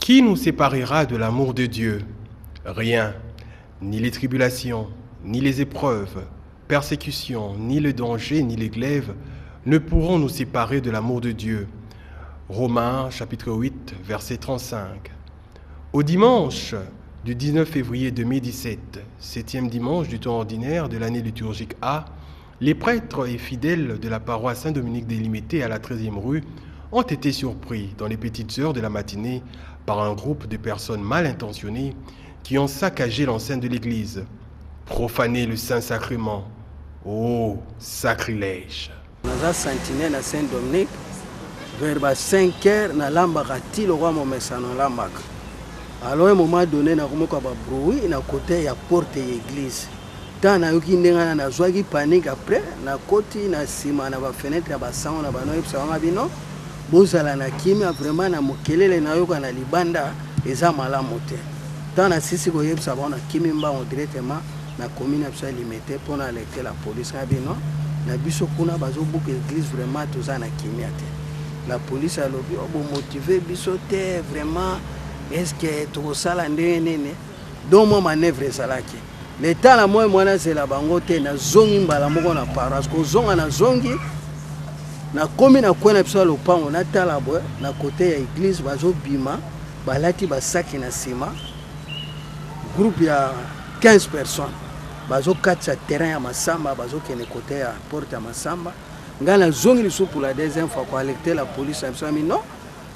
Qui nous séparera de l'amour de Dieu? Rien, ni les tribulations, ni les épreuves, persécutions, ni le danger, ni les glaives ne pourront nous séparer de l'amour de Dieu. Romains chapitre 8, verset 35. Au dimanche du 19 février 2017, 7e dimanche du temps ordinaire de l'année liturgique A, les prêtres et fidèles de la paroisse Saint-Dominique délimitée à la 13e rue ont été surpris dans les petites heures de la matinée par un groupe de personnes mal intentionnées qui ont saccagé l'enceinte de l'église, profané le Saint-Sacrement. Oh, sacrilège! Naza sentinelle à Saint-Dominique, vers 5 heures, na lambaka ti le roi momesano lambaka. Alors à un moment donné, na komoko ba bruit na côté ya porte l'église. Tant na yoki ndenga na zwaki panique après na koti na sima na ba fenêtre ba sango na ba no ipsa nga bino. Bozala na kimia vraiment na mokelele na yoka na libanda eza malamu te. Tant na sisi ko yebsa ba na kimimba on directement na commune absa limité pour na alerter la police nga bino. Na biso kuna bazo buka église vraiment toza na kimia te. La police a lobby obo motiver biso te vraiment est-ce que to sala ndene donc mo manœuvre salaki. L'état la moi c'est la bango te na zongi mbala moko na paroisse ko zonga na zongi na komi na kwena biso lopango na tala boy na côté ya église bazo bima balati basaki na sima groupe ya 15 personnes bazo katsa terrain ya masamba bazo kene côté ya porte ya masamba ngana zongi liso pour la deuxième fois ko alerter la police amsami non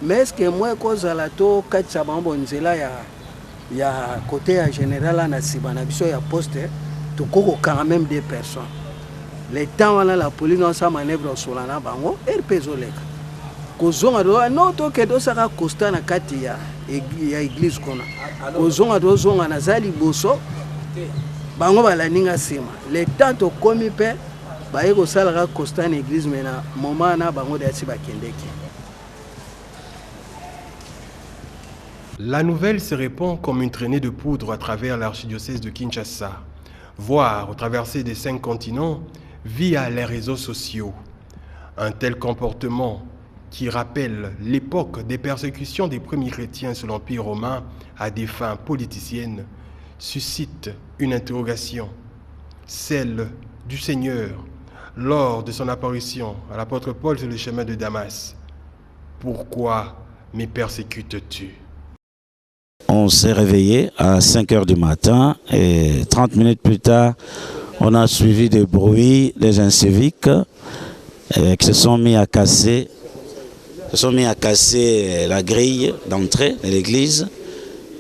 mais est-ce que moi cause la to katsa bambo nzela ya côté ya général na sibana biso ya poste to koko quand même des personnes les temps wana la police non sa manœuvre solana bango RPZO leka kozonga do non to ke do saka costa na kati ya église kona kozonga do zonga na zali boso bango balaninga sima les temps to komi pe baye ko sala costa na église mena moment na bango de ati bakendeki. La nouvelle se répand comme une traînée de poudre à travers l'archidiocèse de Kinshasa, voire au traversé des 5 continents via les réseaux sociaux. Un tel comportement, qui rappelle l'époque des persécutions des premiers chrétiens sous l'Empire romain à des fins politiciennes, suscite une interrogation, celle du Seigneur lors de son apparition à l'apôtre Paul sur le chemin de Damas. Pourquoi me persécutes-tu? On s'est réveillé à 5 heures du matin et 30 minutes plus tard, on a suivi des bruits des inciviques qui se sont mis à casser la grille d'entrée de l'église.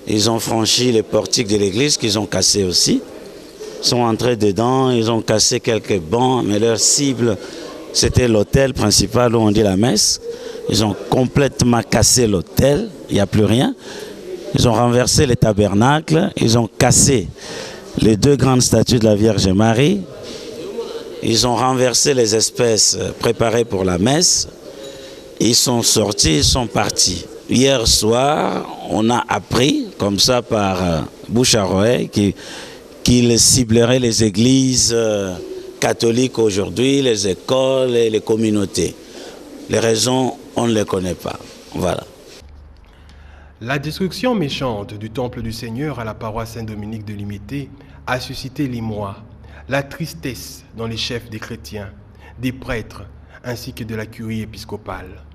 Ils ont franchi les portiques de l'église qu'ils ont cassés aussi. Ils sont entrés dedans, ils ont cassé quelques bancs, mais leur cible, c'était l'autel principal où on dit la messe. Ils ont complètement cassé l'autel, il n'y a plus rien. Ils ont renversé les tabernacles, ils ont cassé les 2 grandes statues de la Vierge Marie, ils ont renversé les espèces préparées pour la messe, ils sont sortis, ils sont partis. Hier soir, on a appris, comme ça par bouche à oreille, qu'ils cibleraient les églises catholiques aujourd'hui, les écoles et les communautés. Les raisons, on ne les connaît pas. Voilà. La destruction méchante du temple du Seigneur à la paroisse Saint-Dominique de Limité a suscité l'émoi, la tristesse dans les chefs des chrétiens, des prêtres ainsi que de la curie épiscopale.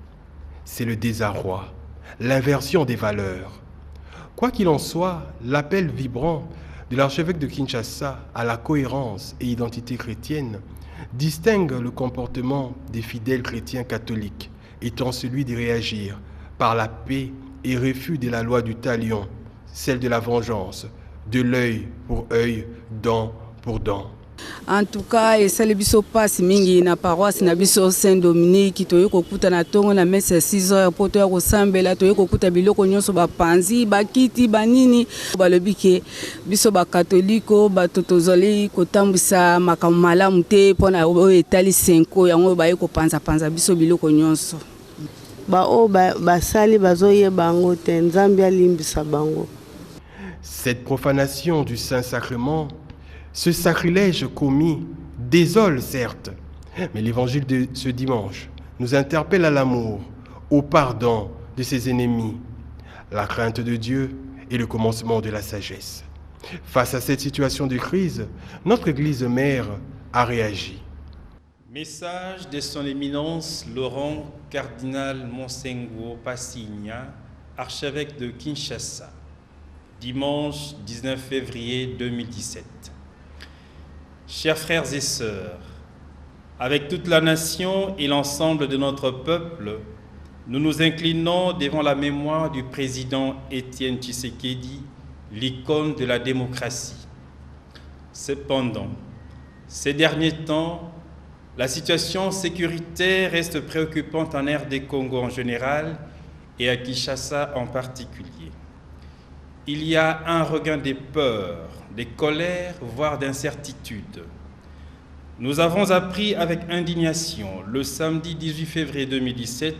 C'est le désarroi, l'inversion des valeurs. Quoi qu'il en soit, l'appel vibrant de l'archevêque de Kinshasa à la cohérence et identité chrétienne distingue le comportement des fidèles chrétiens catholiques, étant celui de réagir par la paix et refus de la loi du talion, celle de la vengeance, de l'œil pour œil, dent pour dent. En tout cas, et ça le biso passe mingi na paroisse na biso Saint-Dominique to yoko kuta na tongo na messe 6 heures poto ya kosambela to yoko kuta biloko nyonso ba panzi ba kiti banini ba lobike biso ba katoliko ba totozoli kotambisa makamala mute pona o etali 5 yango ba yoko panza biso biloko nyonso. Cette profanation du Saint-Sacrement, ce sacrilège commis, désole certes, mais l'évangile de ce dimanche nous interpelle à l'amour, au pardon de ses ennemis, La crainte de Dieu est le commencement de la sagesse. Face à cette situation de crise, notre Église mère a réagi. Message de son éminence Laurent Cardinal Monsengo Passigna, archevêque de Kinshasa, dimanche 19 février 2017. Chers frères et sœurs, avec toute la nation et l'ensemble de notre peuple, nous nous inclinons devant la mémoire du président Étienne Tshisekedi, l'icône de la démocratie. Cependant, ces derniers temps, la situation sécuritaire reste préoccupante en RD Congo en général et à Kinshasa en particulier. Il y a un regain des peurs, des colères, voire d'incertitudes. Nous avons appris avec indignation, le samedi 18 février 2017,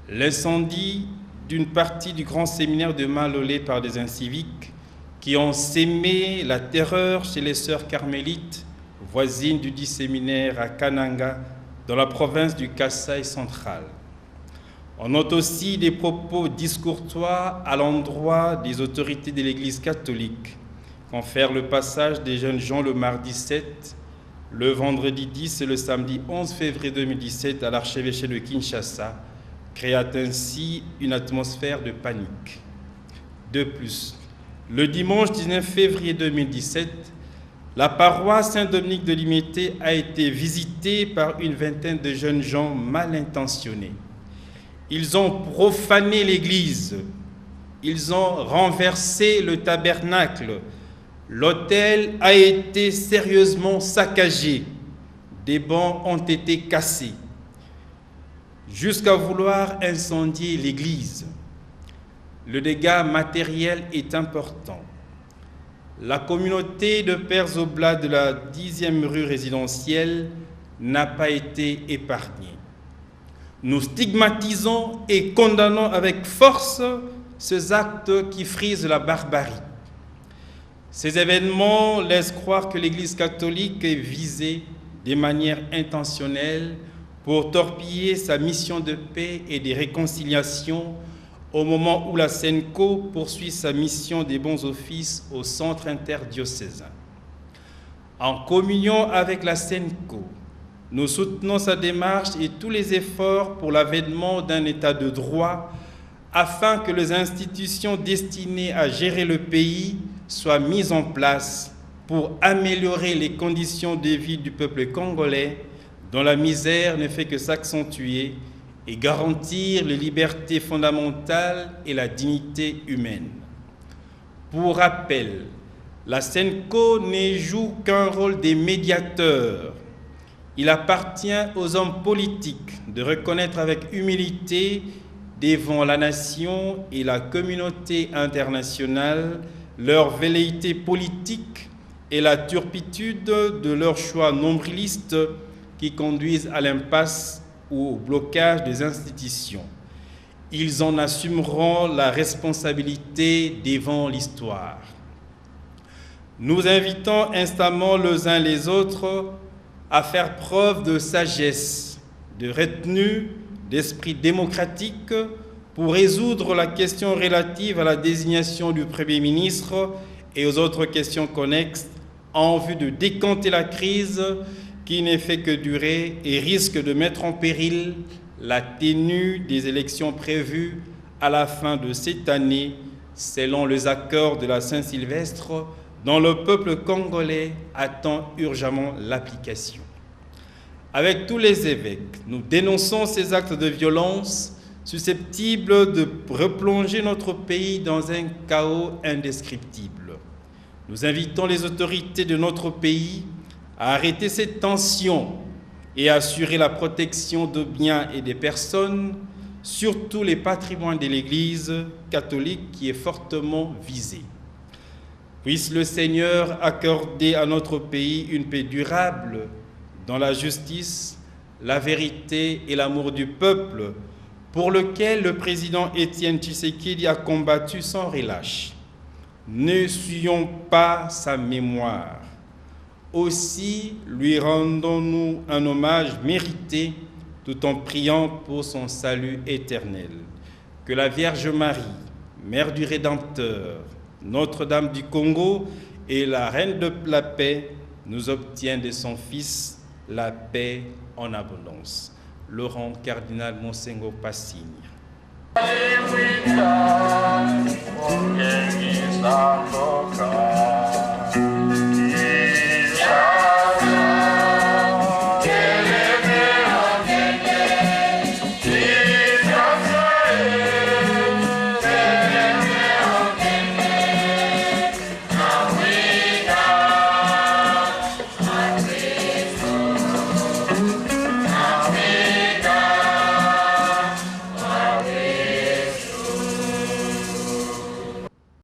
l'incendie d'une partie du grand séminaire de Malolé par des inciviques qui ont sémé la terreur chez les sœurs carmélites, voisines du dit séminaire à Kananga, dans la province du Kasaï central. On note aussi des propos discourtois à l'endroit des autorités de l'Église catholique, confère le passage des jeunes gens le mardi 7, le vendredi 10 et le samedi 11 février 2017 à l'archevêché de Kinshasa, créant ainsi une atmosphère de panique. De plus, le dimanche 19 février 2017, la paroisse Saint-Dominique de Limité a été visitée par une vingtaine de jeunes gens mal intentionnés. Ils ont profané l'église, ils ont renversé le tabernacle, l'autel a été sérieusement saccagé, des bancs ont été cassés, jusqu'à vouloir incendier l'église. Le dégât matériel est important. La communauté de Pères Oblats de la 10e rue résidentielle n'a pas été épargnée. Nous stigmatisons et condamnons avec force ces actes qui frisent la barbarie. Ces événements laissent croire que l'Église catholique est visée de manière intentionnelle pour torpiller sa mission de paix et de réconciliation au moment où la SENCO poursuit sa mission des bons offices au centre interdiocésain. En communion avec la SENCO, nous soutenons sa démarche et tous les efforts pour l'avènement d'un état de droit afin que les institutions destinées à gérer le pays soient mises en place pour améliorer les conditions de vie du peuple congolais dont la misère ne fait que s'accentuer et garantir les libertés fondamentales et la dignité humaine. Pour rappel, la SENCO ne joue qu'un rôle de médiateur. Il appartient aux hommes politiques de reconnaître avec humilité devant la nation et la communauté internationale leur velléité politique et la turpitude de leurs choix nombrilistes qui conduisent à l'impasse ou au blocage des institutions. Ils en assumeront la responsabilité devant l'histoire. Nous invitons instamment les uns les autres à faire preuve de sagesse, de retenue, d'esprit démocratique pour résoudre la question relative à la désignation du Premier ministre et aux autres questions connexes en vue de décanter la crise qui ne fait que durer et risque de mettre en péril la tenue des élections prévues à la fin de cette année selon les accords de la Saint-Sylvestre dont le peuple congolais attend urgemment l'application. Avec tous les évêques, nous dénonçons ces actes de violence susceptibles de replonger notre pays dans un chaos indescriptible. Nous invitons les autorités de notre pays à arrêter cette tension et à assurer la protection de biens et des personnes, surtout les patrimoines de l'Église catholique qui est fortement visée. Puisse le Seigneur accorder à notre pays une paix durable dans la justice, la vérité et l'amour du peuple, pour lequel le président Étienne Tshisekedi a combattu sans relâche. Ne souillons pas sa mémoire. Aussi lui rendons-nous un hommage mérité tout en priant pour son salut éternel. Que la Vierge Marie, Mère du Rédempteur, Notre-Dame du Congo et la Reine de la paix, nous obtient de son Fils la paix en abondance. Laurent Cardinal Monsengo Passigna.